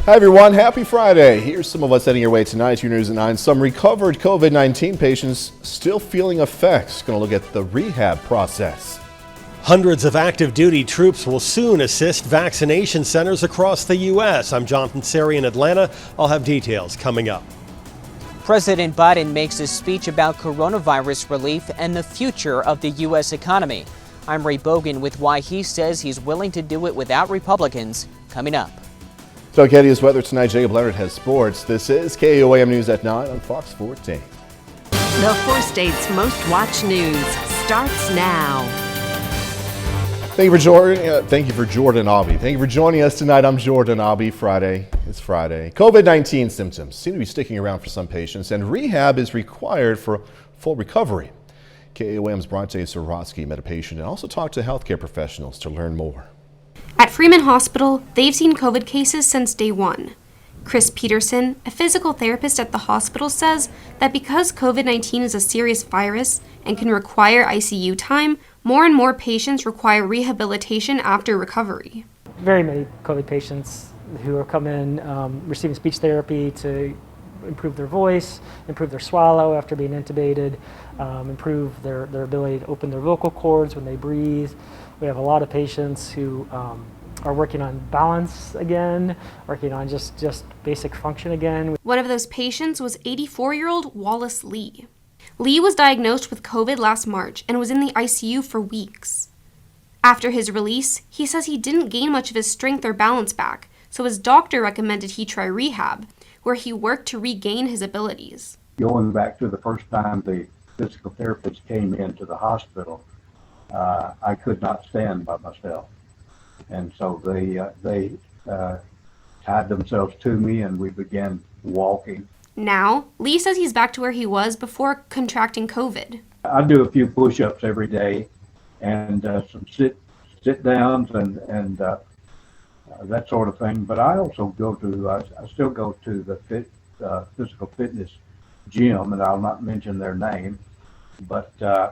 Hi everyone, happy Friday. Here's some of what's heading your way tonight. Your news at 9. Some recovered COVID-19 patients still feeling effects. Going to look at the rehab process. Hundreds of active duty troops will soon assist vaccination centers across the U.S. I'm Jonathan Seri in Atlanta. I'll have details coming up. President Biden makes a speech about coronavirus relief and the future of the U.S. economy. I'm Ray Bogan with why he says he's willing to do it without Republicans, coming up. So Katie's weather tonight. Jacob Leonard has sports. This is KOAM News at 9 on Fox 14. The 4 states' most watched news starts now. Thank you for Jordan Aubie. Thank you for joining us tonight. I'm Jordan Aubie. Friday. It's Friday. COVID-19 symptoms seem to be sticking around for some patients, and rehab is required for full recovery. KOAM's Bronte Sorotsky met a patient and also talked to healthcare professionals to learn more. At Freeman Hospital, they've seen COVID cases since day one. Chris Peterson, a physical therapist at the hospital, says that because COVID-19 is a serious virus and can require ICU time, more and more patients require rehabilitation after recovery. Very many COVID patients who are coming receiving speech therapy to improve their voice, improve their swallow after being intubated, improve their ability to open their vocal cords when they breathe. We have a lot of patients who are working on balance again, working on just basic function again. One of those patients was 84-year-old Wallace Lee. Lee was diagnosed with COVID last March and was in the ICU for weeks. After his release, he says he didn't gain much of his strength or balance back, so his doctor recommended he try rehab, where he worked to regain his abilities. Going back to the first time the physical therapist came into the hospital, I could not stand by myself. And so they tied themselves to me and we began walking. Now, Lee says he's back to where he was before contracting COVID. I do a few push-ups every day and some sit downs and that sort of thing. But I also I still go to the physical fitness gym, and I'll not mention their name, but I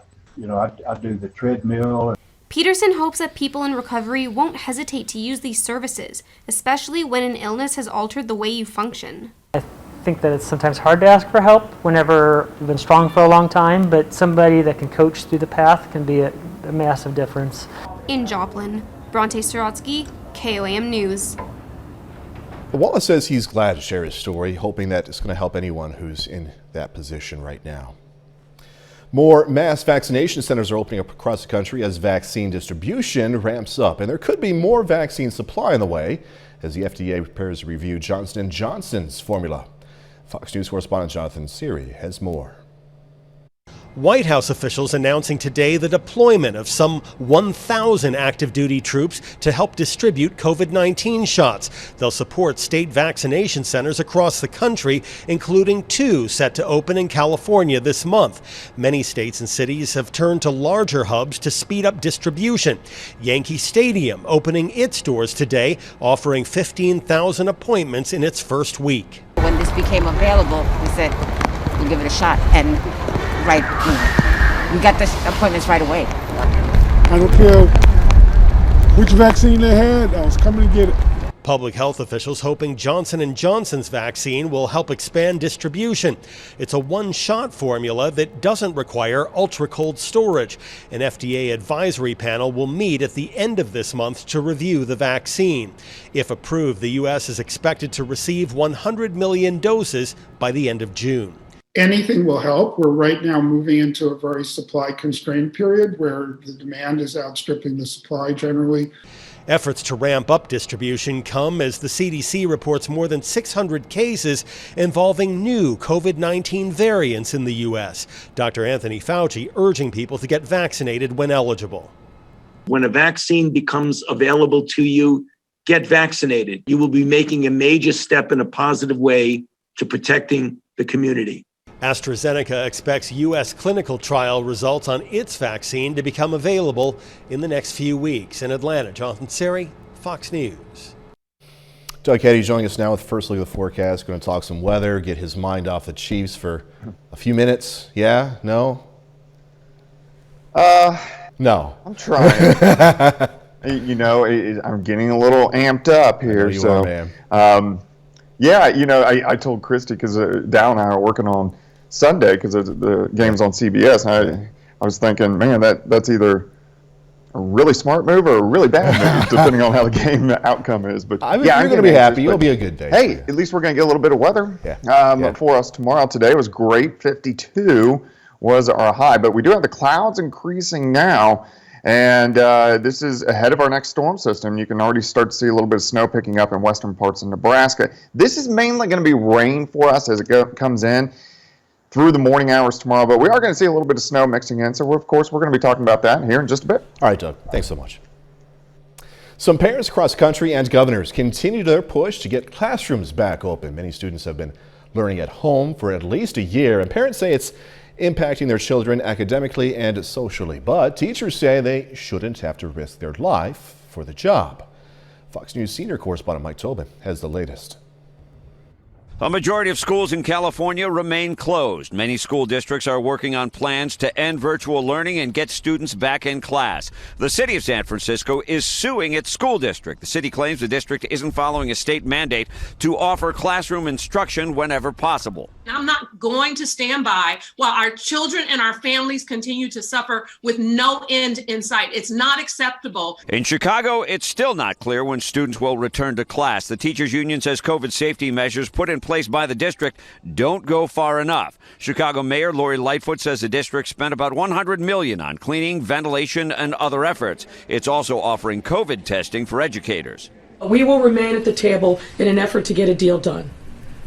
do the treadmill. Peterson hopes that people in recovery won't hesitate to use these services, especially when an illness has altered the way you function. I think that it's sometimes hard to ask for help whenever you've been strong for a long time, but somebody that can coach through the path can be a massive difference. In Joplin, Bronte Sorotsky, KOAM News. Wallace says he's glad to share his story, hoping that it's going to help anyone who's in that position right now. More mass vaccination centers are opening up across the country as vaccine distribution ramps up, and there could be more vaccine supply on the way as the FDA prepares to review Johnson & Johnson's formula. Fox News correspondent Jonathan Seri has more. White House officials announcing today the deployment of some 1,000 active duty troops to help distribute COVID-19 shots. They'll support state vaccination centers across the country, including 2 set to open in California this month. Many states and cities have turned to larger hubs to speed up distribution. Yankee Stadium opening its doors today, offering 15,000 appointments in its first week. When this became available, we said, we'll give it a shot. And we got the appointments right away. I don't care which vaccine they had, I was coming to get it. Public health officials hoping Johnson & Johnson's vaccine will help expand distribution. It's a one-shot formula that doesn't require ultra-cold storage. An FDA advisory panel will meet at the end of this month to review the vaccine. If approved, the U.S. is expected to receive 100 million doses by the end of June. Anything will help. We're right now moving into a very supply-constrained period where the demand is outstripping the supply generally. Efforts to ramp up distribution come as the CDC reports more than 600 cases involving new COVID-19 variants in the U.S. Dr. Anthony Fauci urging people to get vaccinated when eligible. When a vaccine becomes available to you, get vaccinated. You will be making a major step in a positive way to protecting the community. AstraZeneca expects U.S. clinical trial results on its vaccine to become available in the next few weeks. In Atlanta, Jonathan Seri, Fox News. Doug Caddy joining us now with the first look at the forecast. Going to talk some weather, get his mind off the Chiefs for a few minutes. Yeah? No? No. I'm trying. I'm getting a little amped up here. You are, man. Yeah, I told Christy, because Dal and I are working on Sunday because the game's on CBS, and I was thinking, man, that's either a really smart move or a really bad move, depending on how the game outcome is. But you're going to be happy. It'll be a good day. Hey, at least we're going to get a little bit of weather for us tomorrow. Today was great. 52 was our high, but we do have the clouds increasing now, and this is ahead of our next storm system. You can already start to see a little bit of snow picking up in western parts of Nebraska. This is mainly going to be rain for us as it comes in through the morning hours tomorrow, but we are going to see a little bit of snow mixing in, so we're going to be talking about that here in just a bit. All right, Doug, thanks so much. Some parents across the country and governors continue their push to get classrooms back open. Many students have been learning at home for at least a year, and parents say it's impacting their children academically and socially, but teachers say they shouldn't have to risk their life for the job. Fox News senior correspondent Mike Tobin has the latest. A majority of schools in California remain closed. Many school districts are working on plans to end virtual learning and get students back in class. The city of San Francisco is suing its school district. The city claims the district isn't following a state mandate to offer classroom instruction whenever possible. I'm not going to stand by while our children and our families continue to suffer with no end in sight. It's not acceptable. In Chicago, it's still not clear when students will return to class. The teachers union says COVID safety measures put in place by the district don't go far enough. Chicago Mayor Lori Lightfoot says the district spent about $100 million on cleaning, ventilation, and other efforts. It's also offering COVID testing for educators. We will remain at the table in an effort to get a deal done.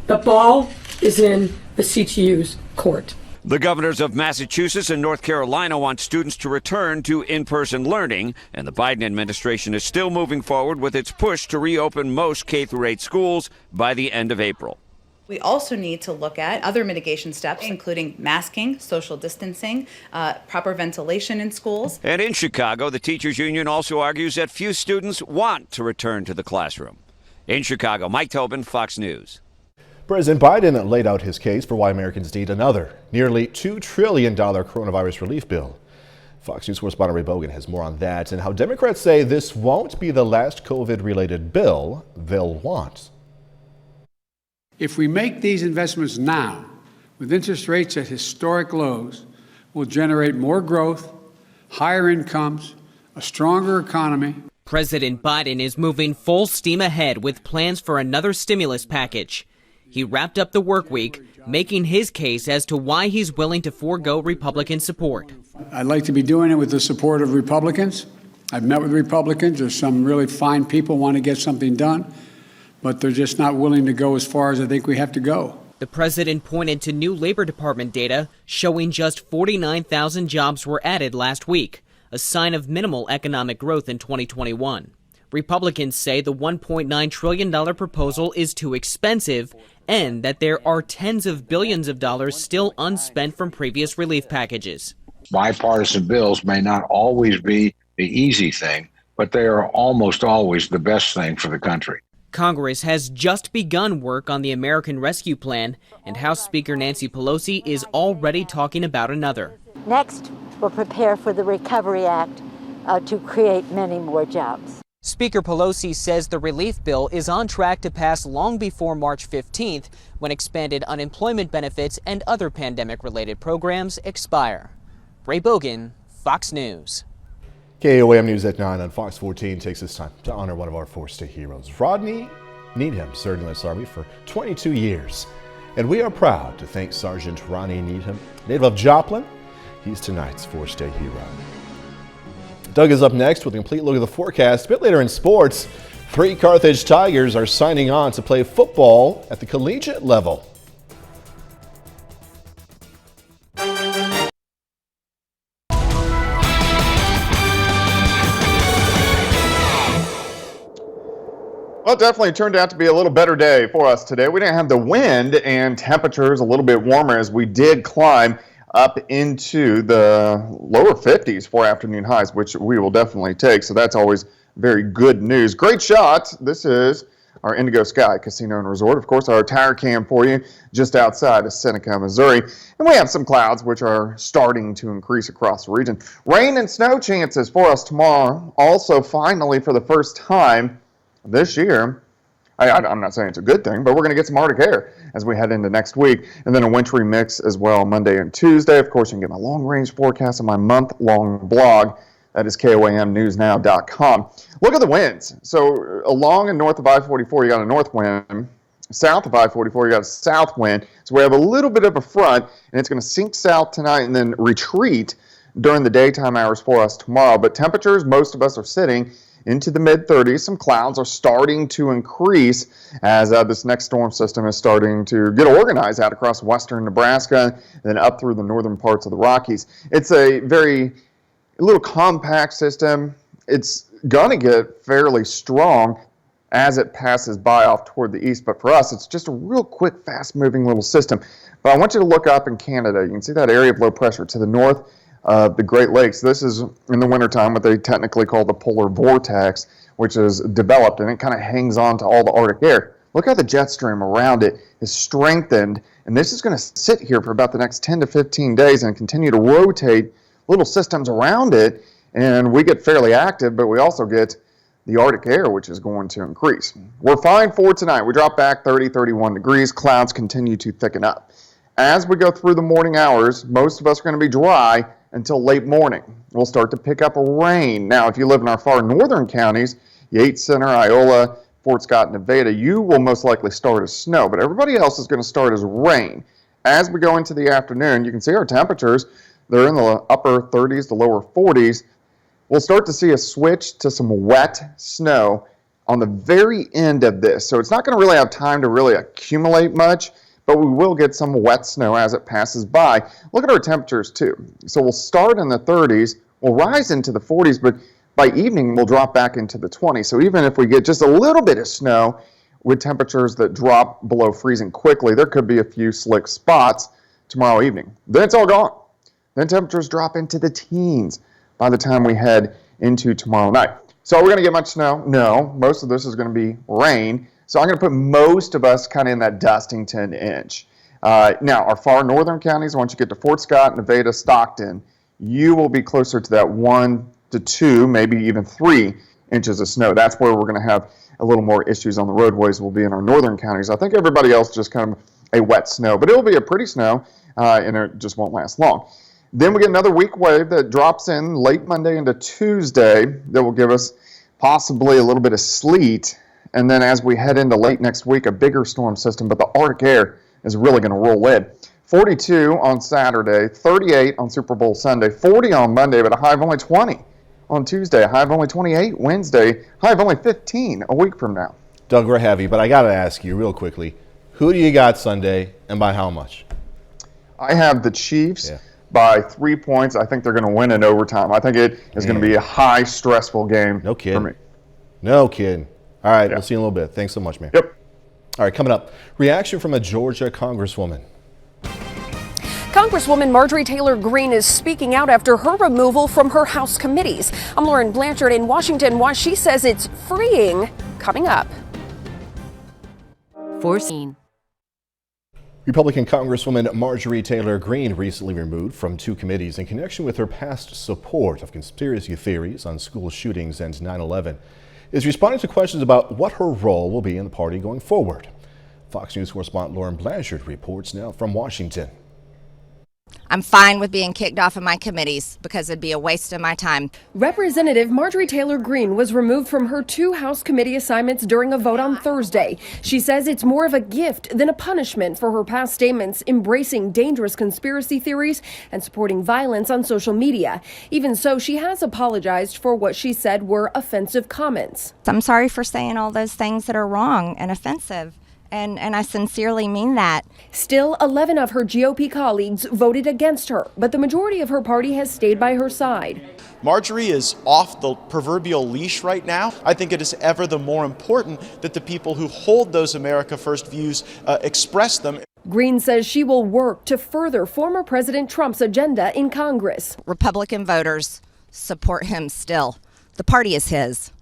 The ball is in the CTU's court. The governors of Massachusetts and North Carolina want students to return to in-person learning, and the Biden administration is still moving forward with its push to reopen most K-8 schools by the end of April. We also need to look at other mitigation steps, including masking, social distancing, proper ventilation in schools. And in Chicago, the teachers union also argues that few students want to return to the classroom. In Chicago, Mike Tobin, Fox News. President Biden laid out his case for why Americans need another nearly $2 trillion coronavirus relief bill. Fox News correspondent Ray Bogan has more on that and how Democrats say this won't be the last COVID-related bill they'll want. If we make these investments now, with interest rates at historic lows, we'll generate more growth, higher incomes, a stronger economy. President Biden is moving full steam ahead with plans for another stimulus package. He wrapped up the work week, making his case as to why he's willing to forego Republican support. I'd like to be doing it with the support of Republicans. I've met with Republicans. There's some really fine people who want to get something done, but they're just not willing to go as far as I think we have to go. The president pointed to new Labor Department data showing just 49,000 jobs were added last week, a sign of minimal economic growth in 2021. Republicans say the $1.9 trillion proposal is too expensive and that there are tens of billions of dollars still unspent from previous relief packages. Bipartisan bills may not always be the easy thing, but they are almost always the best thing for the country. Congress has just begun work on the American Rescue Plan, and House Speaker Nancy Pelosi is already talking about another. Next, we'll prepare for the Recovery Act to create many more jobs. Speaker Pelosi says the relief bill is on track to pass long before March 15th, when expanded unemployment benefits and other pandemic-related programs expire. Ray Bogan, Fox News. KOAM News at 9 on Fox 14 takes this time to honor one of our four state heroes. Rodney Needham served in the U.S. Army for 22 years. And we are proud to thank Sergeant Ronnie Needham, native of Joplin. He's tonight's four-state hero. Doug is up next with a complete look at the forecast. A bit later in sports, 3 Carthage Tigers are signing on to play football at the collegiate level. Well, it definitely turned out to be a little better day for us today. We didn't have the wind and temperatures a little bit warmer as we did climb up into the lower 50s for afternoon highs, which we will definitely take. So that's always very good news. Great shot. This is our Indigo Sky Casino and Resort. Of course, our tire cam for you just outside of Seneca, Missouri. And we have some clouds which are starting to increase across the region. Rain and snow chances for us tomorrow. Also, finally, for the first time this year, I'm not saying it's a good thing, but we're going to get some Arctic air as we head into next week. And then a wintry mix as well Monday and Tuesday. Of course, you can get my long-range forecast on my month-long blog. That is KOAMnewsnow.com. Look at the winds. So along and north of I-44, you got a north wind. South of I-44, you got a south wind. So we have a little bit of a front, and it's going to sink south tonight and then retreat during the daytime hours for us tomorrow. But temperatures, most of us are sitting into the mid-30s. Some clouds are starting to increase as this next storm system is starting to get organized out across western Nebraska and then up through the northern parts of the Rockies. It's a little compact system. It's going to get fairly strong as it passes by off toward the east, but for us, it's just a real quick, fast-moving little system. But I want you to look up in Canada. You can see that area of low pressure to the north of the Great Lakes. This is in the wintertime what they technically call the polar vortex, which is developed, and it kind of hangs on to all the Arctic air. Look how the jet stream around it is strengthened, and this is going to sit here for about the next 10 to 15 days and continue to rotate little systems around it, and we get fairly active, but we also get the Arctic air, which is going to increase. We're fine for tonight. We drop back 30, 31 degrees. Clouds continue to thicken up. As we go through the morning hours, most of us are going to be dry until late morning. We'll start to pick up rain. Now, if you live in our far northern counties, Yates Center, Iola, Fort Scott, Nevada, you will most likely start as snow, but everybody else is going to start as rain. As we go into the afternoon, you can see our temperatures. They're in the upper 30s to lower 40s. We'll start to see a switch to some wet snow on the very end of this. So it's not going to really have time to really accumulate much, but we will get some wet snow as it passes by. Look at our temperatures too. So we'll start in the 30s, we'll rise into the 40s, but by evening we'll drop back into the 20s. So even if we get just a little bit of snow with temperatures that drop below freezing quickly, there could be a few slick spots tomorrow evening. Then it's all gone. Then temperatures drop into the teens by the time we head into tomorrow night. So are we going to get much snow? No. Most of this is going to be rain. So I'm going to put most of us kind of in that dusting 10 inch. Now, our far northern counties, once you get to Fort Scott, Nevada, Stockton, you will be closer to that 1 to 2, maybe even 3 inches of snow. That's where we're going to have a little more issues on the roadways will be in our northern counties. I think everybody else just kind of a wet snow, but it will be a pretty snow, and it just won't last long. Then we get another weak wave that drops in late Monday into Tuesday that will give us possibly a little bit of sleet. And then as we head into late next week, a bigger storm system, but the Arctic air is really going to roll in. 42 on Saturday, 38 on Super Bowl Sunday, 40 on Monday, but a high of only 20 on Tuesday, a high of only 28 Wednesday, high of only 15 a week from now. Doug, we're heavy, but I got to ask you real quickly, who do you got Sunday and by how much? I have the Chiefs by 3 points. I think they're going to win in overtime. I think it is going to be a high, stressful game No kidding. for me. No kidding. All right, we'll see you in a little bit. Thanks so much, man. Yep. All right, coming up, reaction from a Georgia congresswoman. Congresswoman Marjorie Taylor Greene is speaking out after her removal from her House committees. I'm Lauren Blanchard in Washington. Why she says it's freeing, coming up. Republican Congresswoman Marjorie Taylor Greene recently removed from 2 committees in connection with her past support of conspiracy theories on school shootings and 9/11. Is responding to questions about what her role will be in the party going forward. Fox News correspondent Lauren Blanchard reports now from Washington. I'm fine with being kicked off of my committees because it'd be a waste of my time. Representative Marjorie Taylor Greene was removed from her 2 House committee assignments during a vote on Thursday. She says it's more of a gift than a punishment for her past statements embracing dangerous conspiracy theories and supporting violence on social media. Even so, she has apologized for what she said were offensive comments. I'm sorry for saying all those things that are wrong and offensive. And I sincerely mean that. Still, 11 of her GOP colleagues voted against her, but the majority of her party has stayed by her side. Marjorie is off the proverbial leash right now. I think it is ever the more important that the people who hold those America First views express them. Greene says she will work to further former President Trump's agenda in Congress. Republican voters support him still. The party is his.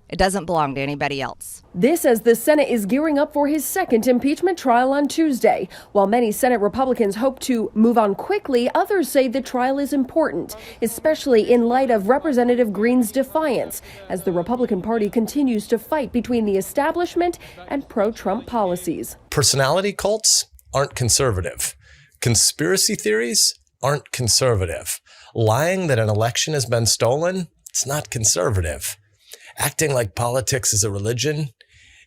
It doesn't belong to anybody else. This as the Senate is gearing up for his second impeachment trial on Tuesday. While many Senate Republicans hope to move on quickly, others say the trial is important, especially in light of Representative Green's defiance, as the Republican Party continues to fight between the establishment and pro-Trump policies. Personality cults aren't conservative. Conspiracy theories aren't conservative. Lying that an election has been stolen, it's not conservative. Acting like politics is a religion,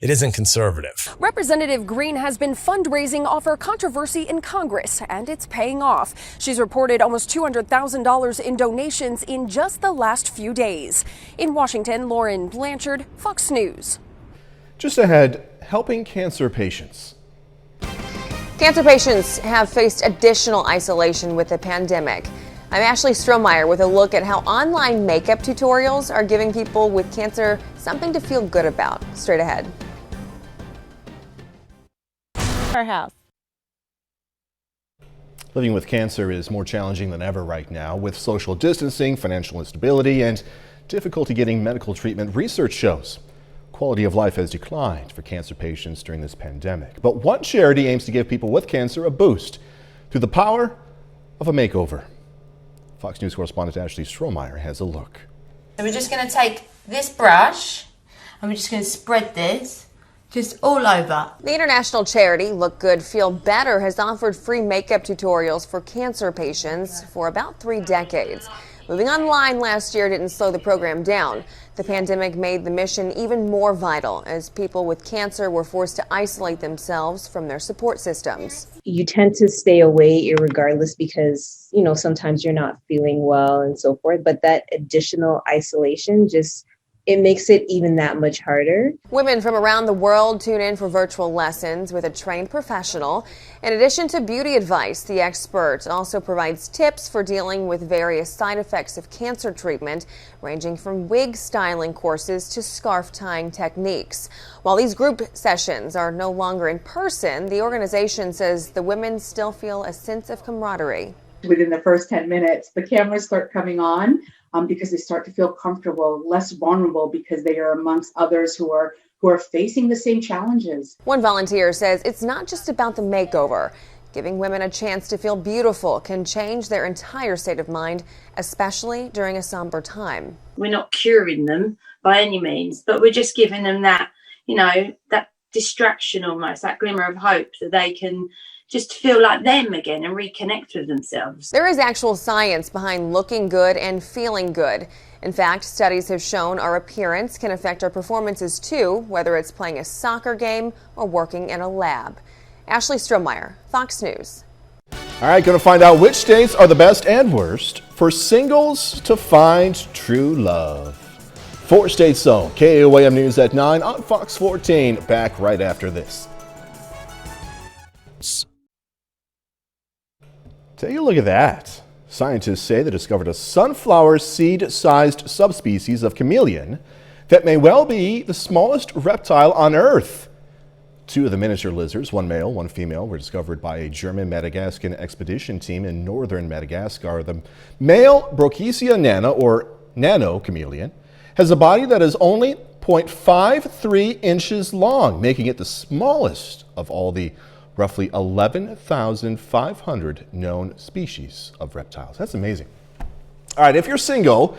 it isn't conservative. Representative Green has been fundraising off her controversy in Congress, and it's paying off. She's reported almost $200,000 in donations in just the last few days. In Washington, Lauren Blanchard, Fox News. Just ahead, helping cancer patients. Cancer patients have faced additional isolation with the pandemic. I'm Ashley Strohmeyer with a look at how online makeup tutorials are giving people with cancer something to feel good about. Straight ahead. Our house. Living with cancer is more challenging than ever right now, with social distancing, financial instability, and difficulty getting medical treatment. Research shows quality of life has declined for cancer patients during this pandemic. But one charity aims to give people with cancer a boost through the power of a makeover. Fox News correspondent Ashley Strohmeyer has a look. So we're just going to take this brush and we're just going to spread this just all over. The international charity Look Good, Feel Better has offered free makeup tutorials for cancer patients for about 3 decades. Moving online last year didn't slow the program down. The pandemic made the mission even more vital as people with cancer were forced to isolate themselves from their support systems. You tend to stay away irregardless because, sometimes you're not feeling well and so forth. But that additional isolation it makes it even that much harder. Women from around the world tune in for virtual lessons with a trained professional. In addition to beauty advice, the expert also provides tips for dealing with various side effects of cancer treatment, ranging from wig styling courses to scarf tying techniques. While these group sessions are no longer in person, the organization says the women still feel a sense of camaraderie. Within the first 10 minutes, the cameras start coming on. Because they start to feel comfortable, less vulnerable because they are amongst others who are facing the same challenges. One volunteer says it's not just about the makeover. Giving women a chance to feel beautiful can change their entire state of mind, especially during a somber time. We're not curing them by any means, but we're just giving them that, that distraction almost, that glimmer of hope that they can just feel like them again and reconnect with themselves. There is actual science behind looking good and feeling good. In fact, studies have shown our appearance can affect our performances too, whether it's playing a soccer game or working in a lab. Ashley Strohmeyer, Fox News. All right, going to find out which states are the best and worst for singles to find true love. 4-state zone, KOAM News at 9 on Fox 14. Back right after this. Take a look at that. Scientists say they discovered a sunflower seed-sized subspecies of chameleon that may well be the smallest reptile on Earth. 2 of the miniature lizards, one male, one female, were discovered by a German Madagascan expedition team in northern Madagascar. The male Brookesia nana, or nano chameleon, has a body that is only 0.53 inches long, making it the smallest of all the roughly 11,500 known species of reptiles. That's amazing. All right, if you're single,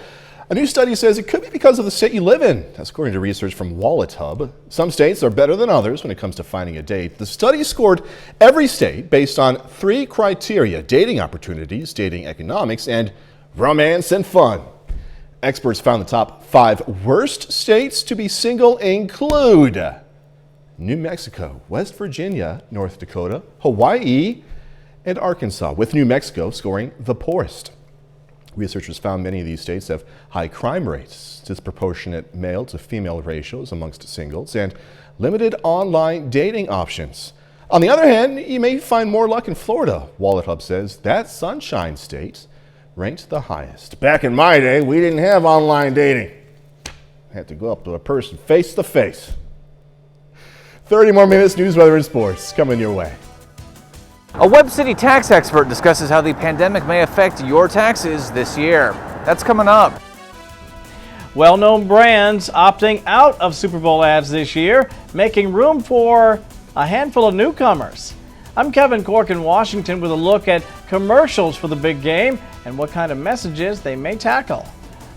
a new study says it could be because of the state you live in. That's according to research from Wallet Hub. Some states are better than others when it comes to finding a date. The study scored every state based on 3 criteria: dating opportunities, dating economics, and romance and fun. Experts found the top 5 worst states to be single include New Mexico, West Virginia, North Dakota, Hawaii, and Arkansas, with New Mexico scoring the poorest. Researchers found many of these states have high crime rates, disproportionate male to female ratios amongst singles, and limited online dating options. On the other hand, you may find more luck in Florida. Wallet Hub says that Sunshine State ranked the highest. Back in my day, we didn't have online dating. Had to go up to a person face to face. 30 more minutes, news, weather, and sports coming your way. A Webb City tax expert discusses how the pandemic may affect your taxes this year. That's coming up. Well-known brands opting out of Super Bowl ads this year, making room for a handful of newcomers. I'm Kevin Cork in Washington with a look at commercials for the big game and what kind of messages they may tackle.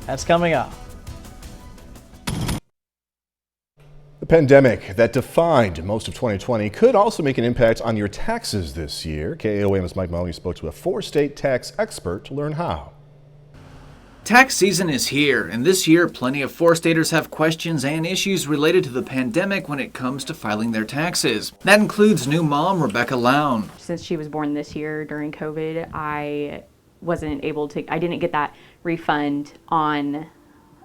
That's coming up. The pandemic that defined most of 2020 could also make an impact on your taxes this year. KOAM's Mike Mahoney spoke to a 4-state tax expert to learn how. Tax season is here, and this year plenty of 4-staters have questions and issues related to the pandemic when it comes to filing their taxes. That includes new mom Rebecca Lown. Since she was born this year during COVID, I didn't get that refund on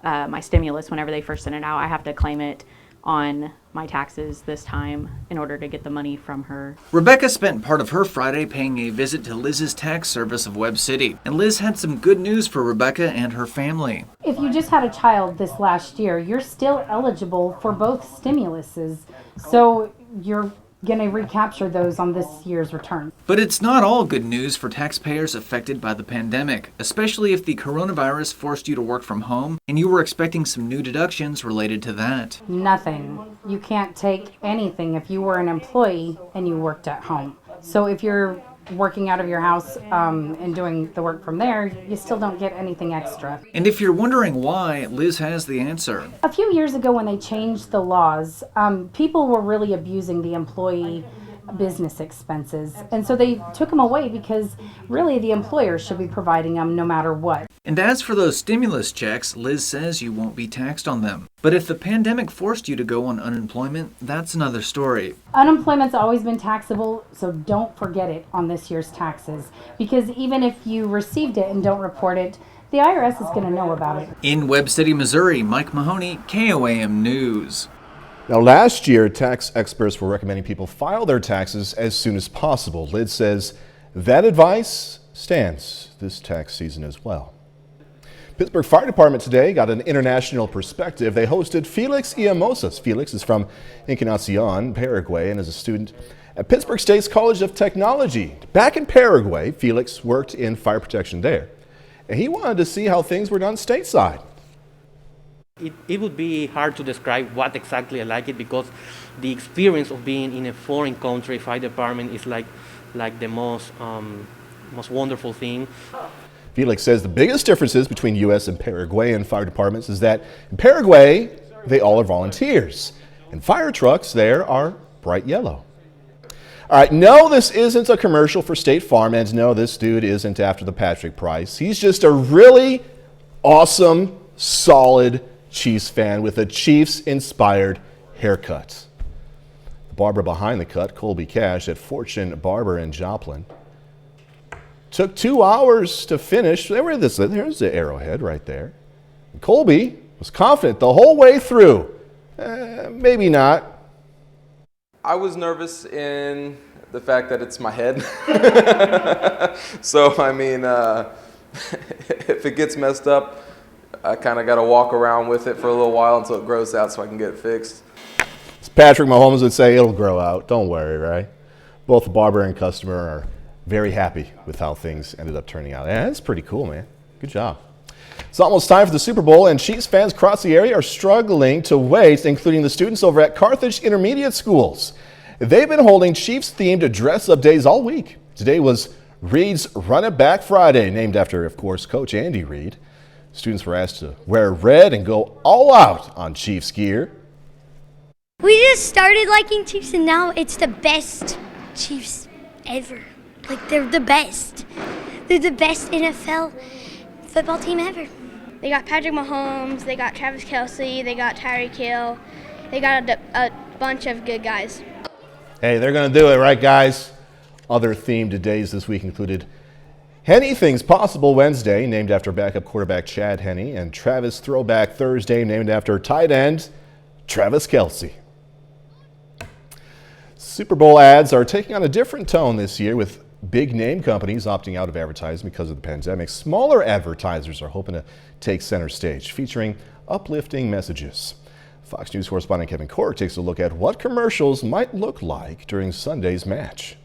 my stimulus whenever they first sent it out. I have to claim it on my taxes this time in order to get the money from her. Rebecca spent part of her Friday paying a visit to Liz's tax service of Webb City, and Liz had some good news for Rebecca and her family. If you just had a child this last year, you're still eligible for both stimuluses, so you're going to recapture those on this year's return. But it's not all good news for taxpayers affected by the pandemic, especially if the coronavirus forced you to work from home and you were expecting some new deductions related to that. Nothing. You can't take anything if you were an employee and you worked at home. So if you're working out of your house and doing the work from there, you still don't get anything extra. And if you're wondering why, Liz has the answer. A few years ago when they changed the laws, people were really abusing the employee business expenses. And so they took them away because really the employer should be providing them no matter what. And as for those stimulus checks, Liz says you won't be taxed on them. But if the pandemic forced you to go on unemployment, that's another story. Unemployment's always been taxable, so don't forget it on this year's taxes. Because even if you received it and don't report it, the IRS is going to know about it. In Webb City, Missouri, Mike Mahoney, KOAM News. Now, last year, tax experts were recommending people file their taxes as soon as possible. Liz says that advice stands this tax season as well. Pittsburgh Fire Department today got an international perspective. They hosted Felix Iamosas. Felix is from Encarnacion, Paraguay, and is a student at Pittsburgh State's College of Technology. Back in Paraguay, Felix worked in fire protection there, and he wanted to see how things were done stateside. It would be hard to describe what exactly I like it, because the experience of being in a foreign country fire department is like the most wonderful thing. Felix says the biggest differences between U.S. and Paraguayan fire departments is that in Paraguay, they all are volunteers, and fire trucks there are bright yellow. All right, no, this isn't a commercial for State Farm, and no, this dude isn't after the Patrick Price. He's just a really awesome, solid Chiefs fan with a Chiefs-inspired haircut. The barber behind the cut, Colby Cash at Fortune Barber in Joplin, took 2 hours to finish. There's the arrowhead right there. And Colby was confident the whole way through. Maybe not. I was nervous in the fact that it's my head. So, I mean, if it gets messed up, I kind of got to walk around with it for a little while until it grows out so I can get it fixed. As Patrick Mahomes would say, it'll grow out. Don't worry, right? Both the barber and customer are very happy with how things ended up turning out. Yeah, that's pretty cool, man. Good job. It's almost time for the Super Bowl, and Chiefs fans across the area are struggling to wait, including the students over at Carthage Intermediate Schools. They've been holding Chiefs-themed dress-up days all week. Today was Reed's Run It Back Friday, named after, of course, Coach Andy Reid. Students were asked to wear red and go all out on Chiefs gear. We just started liking Chiefs, and now it's the best Chiefs ever. Like, they're the best. They're the best NFL football team ever. They got Patrick Mahomes, they got Travis Kelce, they got Tyreek Hill. They got a bunch of good guys. Hey, they're going to do it, right, guys? Other themed days this week included Anything's Possible Wednesday, named after backup quarterback Chad Henne, and Travis Throwback Thursday, named after tight end Travis Kelce. Super Bowl ads are taking on a different tone this year, with big name companies opting out of advertising because of the pandemic. Smaller advertisers are hoping to take center stage, featuring uplifting messages. Fox News correspondent Kevin Cork takes a look at what commercials might look like during Sunday's match.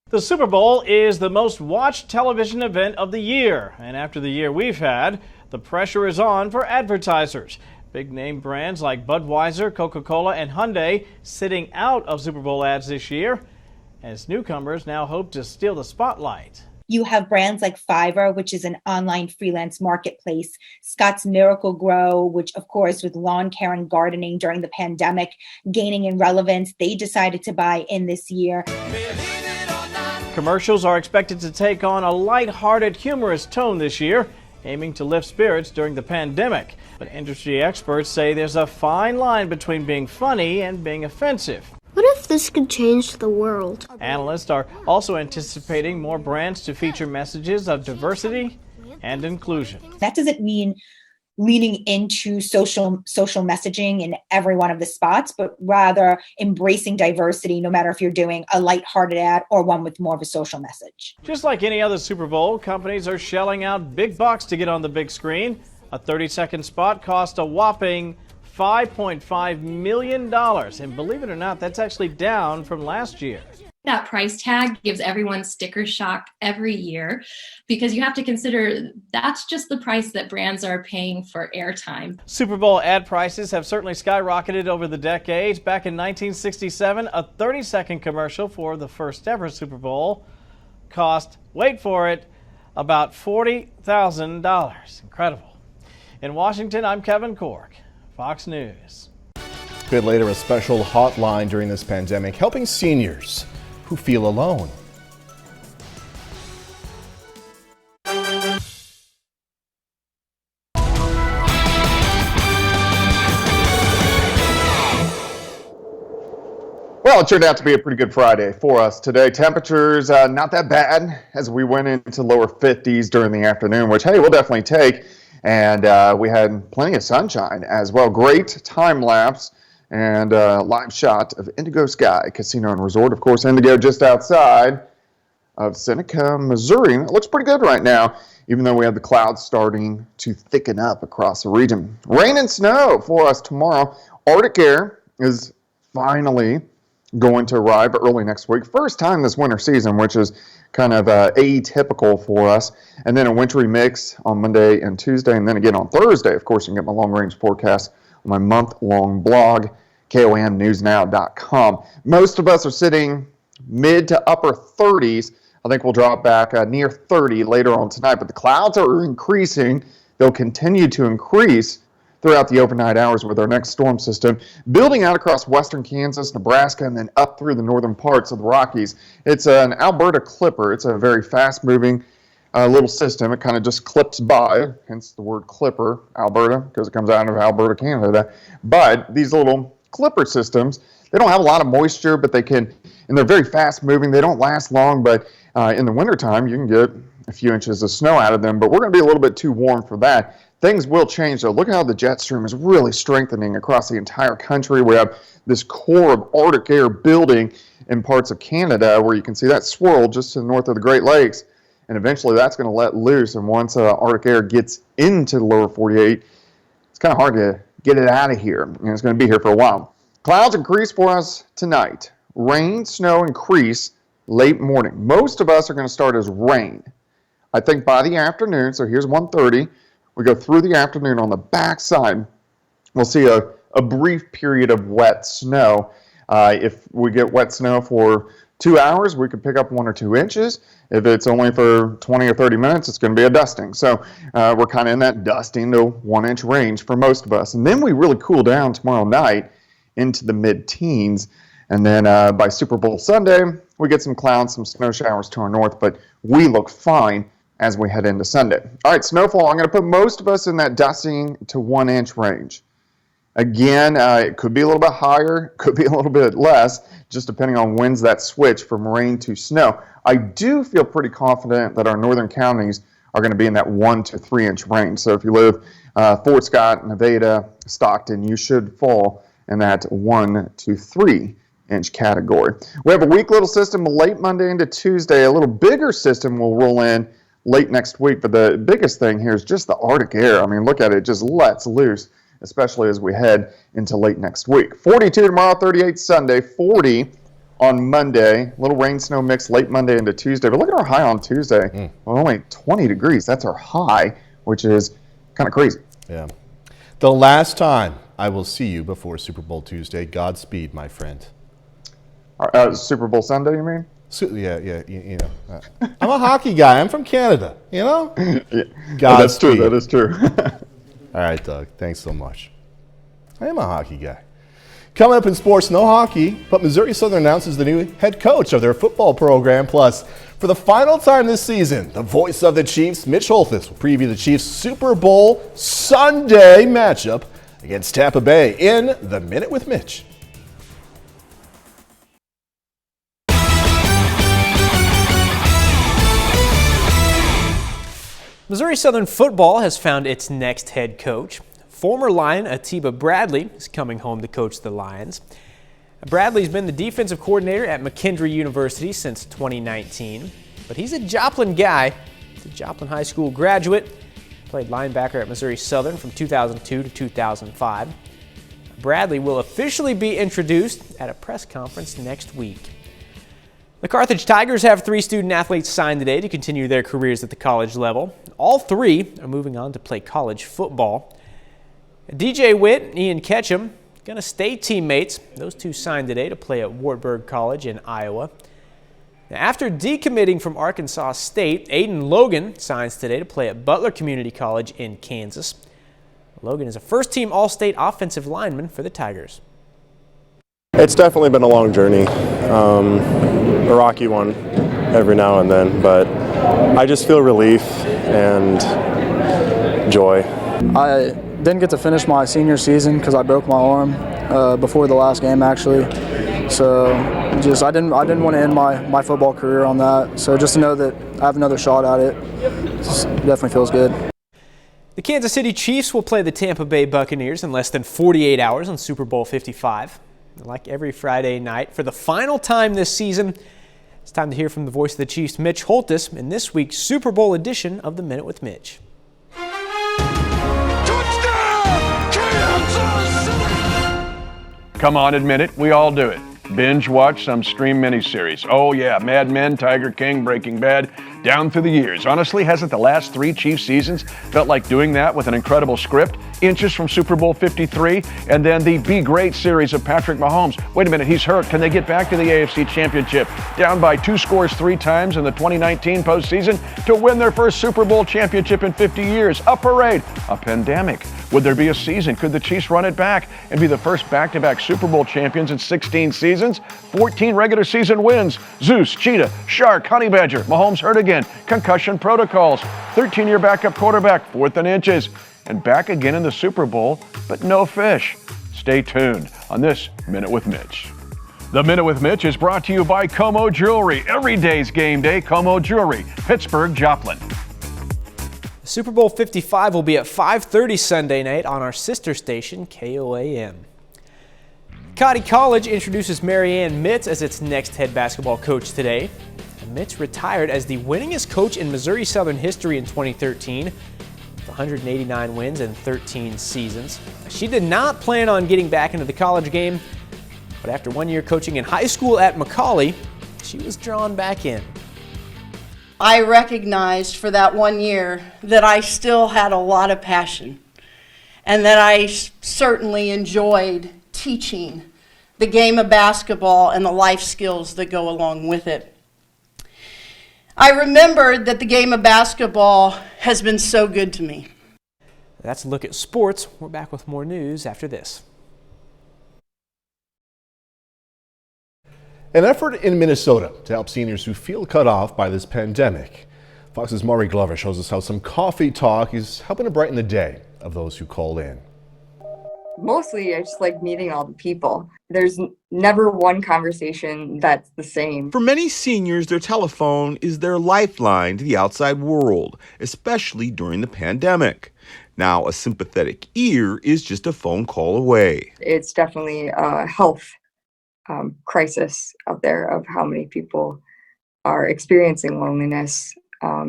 The Super Bowl is the most watched television event of the year, and after the year we've had, the pressure is on for advertisers. Big name brands like Budweiser, Coca-Cola, and Hyundai sitting out of Super Bowl ads this year, as newcomers now hope to steal the spotlight. You have brands like Fiverr, which is an online freelance marketplace, Scott's Miracle Grow, which of course with lawn care and gardening during the pandemic gaining in relevance, they decided to buy in this year. Commercials are expected to take on a light-hearted, humorous tone this year, aiming to lift spirits during the pandemic. But industry experts say there's a fine line between being funny and being offensive. What if this could change the world? Analysts are also anticipating more brands to feature messages of diversity and inclusion. That doesn't mean leaning into social messaging in every one of the spots, but rather embracing diversity, no matter if you're doing a lighthearted ad or one with more of a social message. Just like any other Super Bowl, companies are shelling out big bucks to get on the big screen. A 30-second spot cost a whopping $5.5 million. And believe it or not, that's actually down from last year. That price tag gives everyone sticker shock every year because you have to consider that's just the price that brands are paying for airtime. Super Bowl ad prices have certainly skyrocketed over the decades. Back in 1967, a 30-second commercial for the first ever Super Bowl cost, wait for it, about $40,000. Incredible. In Washington, I'm Kevin Cork, Fox News. A bit later, a special hotline during this pandemic helping seniors who feel alone. Well, it turned out to be a pretty good Friday for us today. Temperatures not that bad as we went into lower 50s during the afternoon, which, hey, we'll definitely take. And we had plenty of sunshine as well. Great time lapse and live shot of Indigo Sky Casino and Resort. Of course, Indigo just outside of Seneca, Missouri. And it looks pretty good right now, even though we have the clouds starting to thicken up across the region. Rain and snow for us tomorrow. Arctic air is finally going to arrive early next week. First time this winter season, which is kind of atypical for us. And then a wintry mix on Monday and Tuesday, and then again on Thursday. Of course, you can get my long-range forecast on my month-long blog, KOAMnewsnow.com. Most of us are sitting mid to upper 30s. I think we'll drop back near 30 later on tonight, but the clouds are increasing. They'll continue to increase throughout the overnight hours with our next storm system, building out across western Kansas, Nebraska, and then up through the northern parts of the Rockies. It's an Alberta clipper. It's a very fast-moving little system. It kind of just clips by, hence the word clipper, Alberta, because it comes out of Alberta, Canada. But these little clipper systems, they don't have a lot of moisture, but they can, and they're very fast-moving. They don't last long, but in the wintertime, you can get a few inches of snow out of them, but we're going to be a little bit too warm for that. Things will change, though. Look at how the jet stream is really strengthening across the entire country. We have this core of Arctic air building in parts of Canada where you can see that swirl just to the north of the Great Lakes. And eventually that's going to let loose. And once Arctic air gets into the lower 48, it's kind of hard to get it out of here. And it's going to be here for a while. Clouds increase for us tonight. Rain, snow increase late morning. Most of us are going to start as rain. I think by the afternoon, so here's 1:30. We go through the afternoon. On the backside, we'll see a brief period of wet snow. If we get wet snow for 2 hours, we could pick up 1 or 2 inches. If it's only for 20 or 30 minutes, it's going to be a dusting. So we're kind of in that dusting to 1 inch range for most of us. And then we really cool down tomorrow night into the mid-teens. And then by Super Bowl Sunday, we get some clouds, some snow showers to our north, but we look fine as we head into Sunday. All right, snowfall, I'm going to put most of us in that dusting to 1 inch range. Again, it could be a little bit higher, could be a little bit less, just depending on when's that switch from rain to snow. I do feel pretty confident that our northern counties are going to be in that 1 to 3 inch range. So if you live Fort Scott, Nevada, Stockton, you should fall in that 1 to 3 inch category. We have a weak little system late Monday into Tuesday. A little bigger system will roll in late next week, but the biggest thing here is just the Arctic air. I mean, look at it, it just lets loose, especially as we head into late next week. 42 tomorrow, 38 Sunday, 40 on Monday. Little rain snow mix late Monday into Tuesday, but look at our high on Tuesday. Well, only 20 degrees. That's our high, which is kind of crazy. Yeah. The last time I will see you before Super Bowl Tuesday. Godspeed, my friend. Super Bowl Sunday, you mean? Yeah. You know, I'm a hockey guy. I'm from Canada. You know. Yeah. Godspeed. That's true. That is true. All right, Doug. Thanks so much. I am a hockey guy. Coming up in sports, no hockey, but Missouri Southern announces the new head coach of their football program. Plus, for the final time this season, the voice of the Chiefs, Mitch Holthus, will preview the Chiefs' Super Bowl Sunday matchup against Tampa Bay in the Minute with Mitch. Missouri Southern football has found its next head coach. Former Lion Atiba Bradley is coming home to coach the Lions. Bradley's been the defensive coordinator at McKendree University since 2019, but he's a Joplin guy. He's a Joplin High School graduate, played linebacker at Missouri Southern from 2002 to 2005. Bradley will officially be introduced at a press conference next week. The Carthage Tigers have 3 student athletes signed today to continue their careers at the college level. All 3 are moving on to play college football. DJ Witt and Ian Ketchum going to stay teammates. Those 2 signed today to play at Wartburg College in Iowa. Now, after decommitting from Arkansas State, Aiden Logan signs today to play at Butler Community College in Kansas. Logan is a first-team All-State offensive lineman for the Tigers. It's definitely been a long journey, a rocky one every now and then, but I just feel relief and joy. I didn't get to finish my senior season because I broke my arm before the last game, actually. So I didn't want to end my football career on that. So just to know that I have another shot at it definitely feels good. The Kansas City Chiefs will play the Tampa Bay Buccaneers in less than 48 hours on Super Bowl 55. Like every Friday night, for the final time this season, it's time to hear from the voice of the Chiefs, Mitch Holthus, in this week's Super Bowl edition of the Minute with Mitch. Come on, admit it, we all do it. Binge watch some stream miniseries. Oh yeah, Mad Men, Tiger King, Breaking Bad, down through the years. Honestly, hasn't the last 3 Chiefs seasons felt like doing that with an incredible script? Inches from Super Bowl 53, and then the Be Great series of Patrick Mahomes. Wait a minute, he's hurt. Can they get back to the AFC Championship? Down by 2 scores 3 times in the 2019 postseason to win their first Super Bowl championship in 50 years. A parade, a pandemic. Would there be a season? Could the Chiefs run it back and be the first back-to-back Super Bowl champions in 16 seasons? 14 regular season wins. Zeus, Cheetah, Shark, Honey Badger. Mahomes hurt again. Concussion protocols. 13-year backup quarterback, 4th and inches. And back again in the Super Bowl, but no fish. Stay tuned on this Minute with Mitch. The Minute with Mitch is brought to you by Como Jewelry. Every day's game day, Como Jewelry, Pittsburgh, Joplin. Super Bowl 55 will be at 5:30 Sunday night on our sister station, KOAM. Cotty College introduces Marianne Mitz as its next head basketball coach today. Mitz retired as the winningest coach in Missouri Southern history in 2013, with 189 wins in 13 seasons. She did not plan on getting back into the college game, but after 1 year coaching in high school at McCallie, she was drawn back in. I recognized for that 1 year that I still had a lot of passion and that I certainly enjoyed teaching the game of basketball and the life skills that go along with it. I remembered that the game of basketball has been so good to me. That's a look at sports. We're back with more news after this. An effort in Minnesota to help seniors who feel cut off by this pandemic. Fox's Maury Glover shows us how some coffee talk is helping to brighten the day of those who called in. Mostly, I just like meeting all the people. There's never one conversation that's the same. For many seniors, their telephone is their lifeline to the outside world, especially during the pandemic. Now, a sympathetic ear is just a phone call away. It's definitely a health crisis out there of how many people are experiencing loneliness,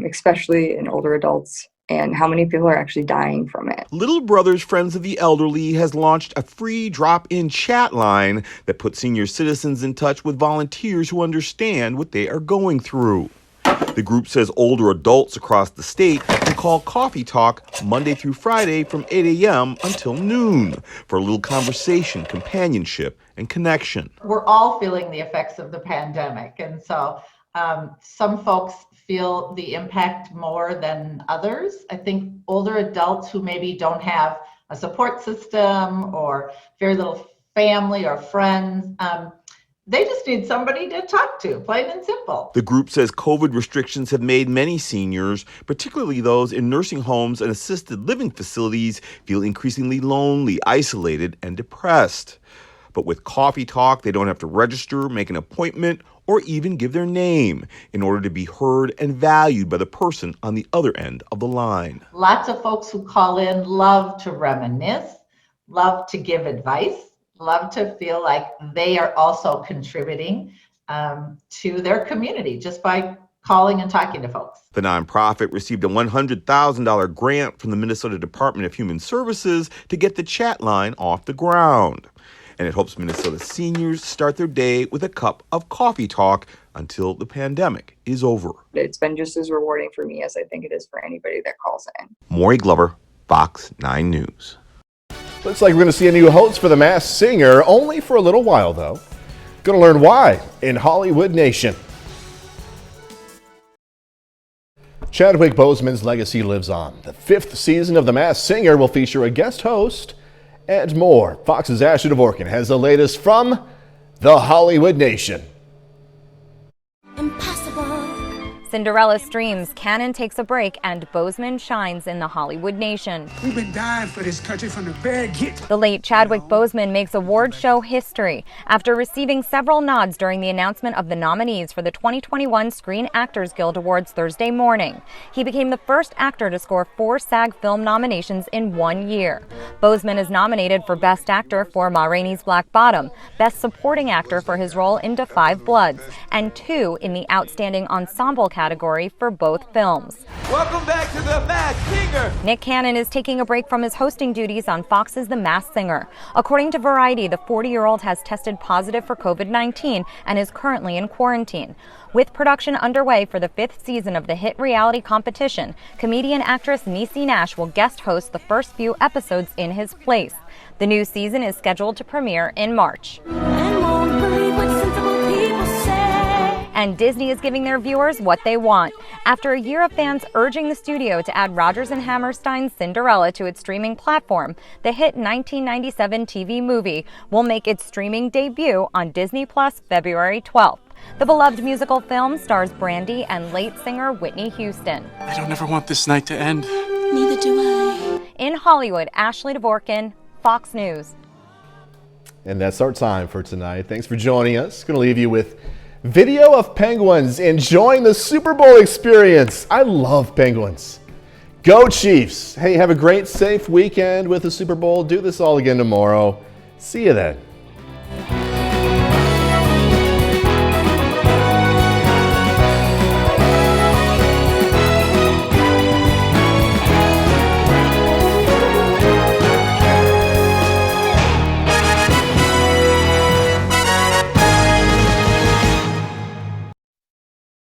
especially in older adults, and how many people are actually dying from it. Little Brothers Friends of the Elderly has launched a free drop-in chat line that puts senior citizens in touch with volunteers who understand what they are going through. The group says older adults across the state can call Coffee Talk Monday through Friday from 8 a.m. until noon for a little conversation, companionship, and connection. We're all feeling the effects of the pandemic, and so some folks feel the impact more than others. I think older adults who maybe don't have a support system or very little family or friends, they just need somebody to talk to, plain and simple. The group says COVID restrictions have made many seniors, particularly those in nursing homes and assisted living facilities, feel increasingly lonely, isolated, and depressed. But with Coffee Talk, they don't have to register, make an appointment, or even give their name in order to be heard and valued by the person on the other end of the line. Lots of folks who call in love to reminisce, love to give advice, love to feel like they are also contributing to their community just by calling and talking to folks. The nonprofit received a $100,000 grant from the Minnesota Department of Human Services to get the chat line off the ground. And it hopes Minnesota seniors start their day with a cup of Coffee Talk until the pandemic is over. It's been just as rewarding for me as I think it is for anybody that calls in. Maury Glover, Fox 9 News. Looks like we're going to see a new host for The Masked Singer, only for a little while, though. Going to learn why in Hollywood Nation. Chadwick Boseman's legacy lives on. The 5th season of The Masked Singer will feature a guest host and more. Fox's Ashley Dvorkin has the latest from the Hollywood Nation. Cinderella streams, Cannon takes a break, and Boseman shines in the Hollywood Nation. We've been dying for this country from the very get. The late Chadwick Boseman makes award show history after receiving several nods during the announcement of the nominees for the 2021 Screen Actors Guild Awards Thursday morning. He became the first actor to score 4 SAG film nominations in 1 year. Boseman is nominated for Best Actor for Ma Rainey's Black Bottom, Best Supporting Actor for his role in Da 5 Bloods, and 2 in the Outstanding Ensemble category for both films. Welcome back to The Masked Singer. Nick Cannon is taking a break from his hosting duties on Fox's The Masked Singer. According to Variety, the 40-year-old has tested positive for COVID-19 and is currently in quarantine. With production underway for the 5th season of the hit reality competition, comedian actress Niecy Nash will guest host the first few episodes in his place. The new season is scheduled to premiere in March. And Disney is giving their viewers what they want. After a year of fans urging the studio to add Rodgers and Hammerstein's Cinderella to its streaming platform, the hit 1997 TV movie will make its streaming debut on Disney Plus February 12th. The beloved musical film stars Brandy and late singer Whitney Houston. I don't ever want this night to end. Neither do I. In Hollywood, Ashley Dvorkin, Fox News. And that's our time for tonight. Thanks for joining us. Going to leave you with video of penguins enjoying the Super Bowl experience. I love penguins. Go Chiefs. Hey, have a great, safe weekend with the Super Bowl. Do this all again tomorrow. See you then.